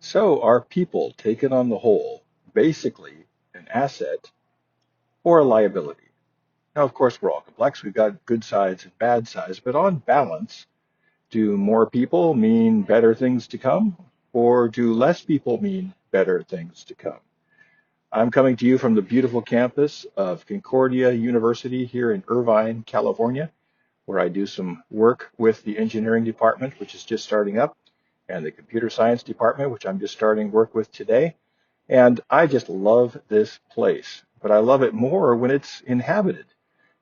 So are people taken on the whole basically an asset or a liability? Now, of course, we're all complex. We've got good sides and bad sides, but on balance, do more people mean better things to come, or do less people mean better things to come? I'm coming to you from the beautiful campus of Concordia University here in Irvine, California, where I do some work with the engineering department, which is just starting up, and the computer science department, which I'm just starting work with today. And I just love this place, but I love it more when it's inhabited.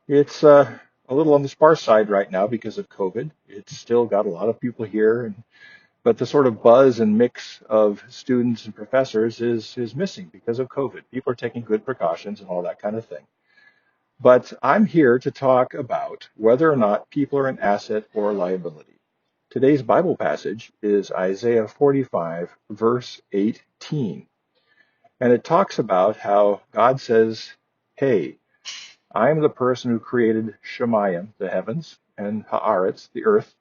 It's a little on the sparse side right now because of COVID. It's still got a lot of people here, but the sort of buzz and mix of students and professors is missing because of COVID. People are taking good precautions and all that kind of thing. But I'm here to talk about whether or not people are an asset or a liability. Today's Bible passage is Isaiah 45, verse 18. And it talks about how God says, hey, I'm the person who created Shemayim, the heavens, and Haaretz, the earth,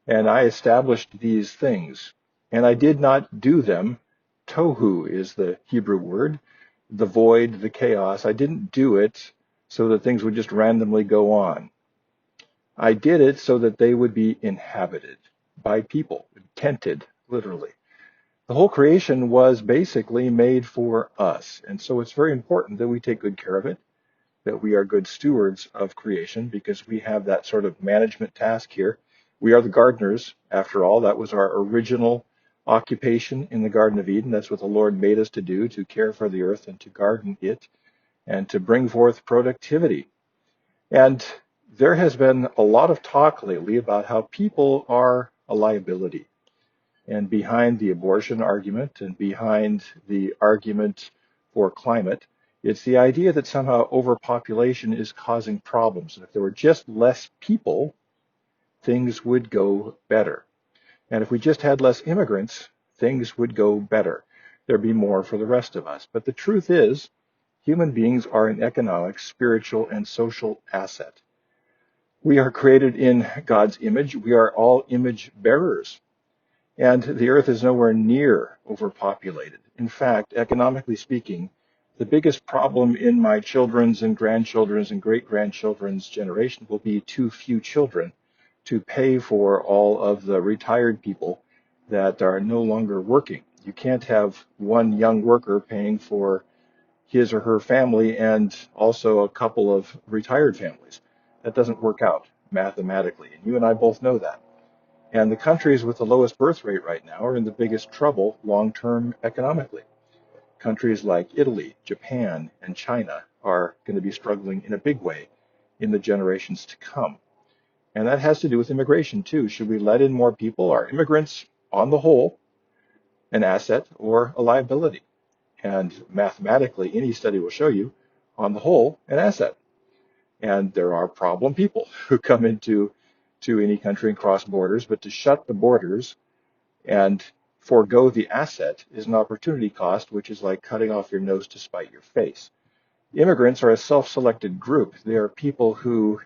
and I established these things. And I did not do them. Tohu is the Hebrew word, the void, the chaos. I didn't do it so that things would just randomly go on. I did it so that they would be inhabited by people, tented, literally. The whole creation was basically made for us. And so it's very important that we take good care of it, that we are good stewards of creation because we have that sort of management task here. We are the gardeners, after all. That was our original occupation in the Garden of Eden. That's what the Lord made us to do, to care for the earth and to garden it and to bring forth productivity. And there has been a lot of talk lately about how people are a liability. And behind the abortion argument and behind the argument for climate, it's the idea that somehow overpopulation is causing problems. And if there were just less people, things would go better. And if we just had less immigrants, things would go better. There'd be more for the rest of us. But the truth is, human beings are an economic, spiritual, and social asset. We are created in God's image. We are all image bearers. And the earth is nowhere near overpopulated. In fact, economically speaking, the biggest problem in my children's and grandchildren's and great-grandchildren's generation will be too few children to pay for all of the retired people that are no longer working. You can't have one young worker paying for his or her family and also a couple of retired families. That doesn't work out mathematically, and you and I both know that. And the countries with the lowest birth rate right now are in the biggest trouble long-term economically. Countries like Italy, Japan, and China are going to be struggling in a big way in the generations to come. And that has to do with immigration too. Should we let in more people? Are immigrants, on the whole, an asset or a liability? And mathematically, any study will show you, on the whole, an asset. And there are problem people who come into any country and cross borders, but to shut the borders and forego the asset is an opportunity cost, which is like cutting off your nose to spite your face. Immigrants are a self-selected group. They are people who,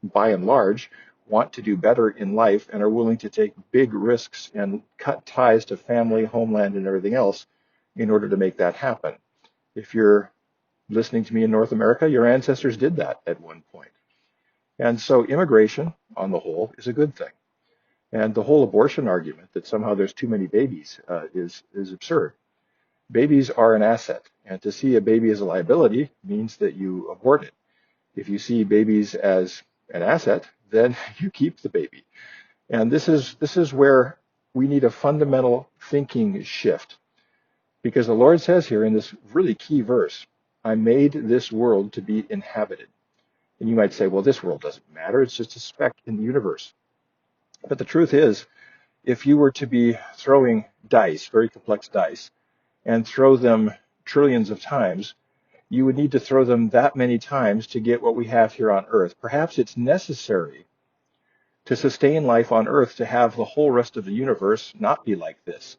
by and large, want to do better in life and are willing to take big risks and cut ties to family, homeland, and everything else in order to make that happen. If you're listening to me in North America, your ancestors did that at one point. And so immigration, on the whole, is a good thing. And the whole abortion argument that somehow there's too many babies is absurd. Babies are an asset, and to see a baby as a liability means that you abort it. If you see babies as an asset, then you keep the baby. And this is where we need a fundamental thinking shift. Because the Lord says here in this really key verse, I made this world to be inhabited. And you might say, well, this world doesn't matter. It's just a speck in the universe. But the truth is, if you were to be throwing dice, very complex dice, and throw them trillions of times, you would need to throw them that many times to get what we have here on Earth. Perhaps it's necessary to sustain life on Earth to have the whole rest of the universe not be like this.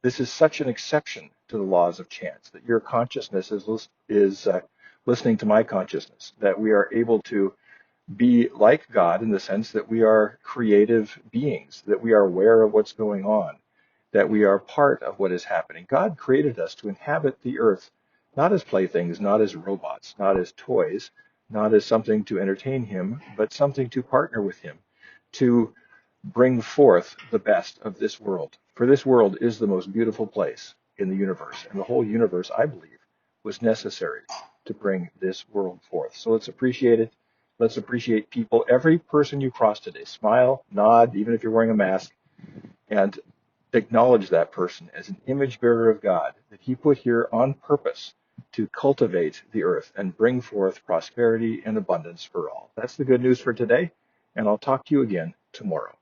This is such an exception to the laws of chance that your consciousness is listening to my consciousness, that we are able to be like God in the sense that we are creative beings, that we are aware of what's going on, that we are part of what is happening. God created us to inhabit the earth, not as playthings, not as robots, not as toys, not as something to entertain him, but something to partner with him, to bring forth the best of this world. For this world is the most beautiful place in the universe, and the whole universe, I believe, was necessary to bring this world forth. So let's appreciate it. Let's appreciate people. Every person you cross today, smile, nod, even if you're wearing a mask, and acknowledge that person as an image bearer of God that he put here on purpose to cultivate the earth and bring forth prosperity and abundance for all. That's the good news for today, and I'll talk to you again tomorrow.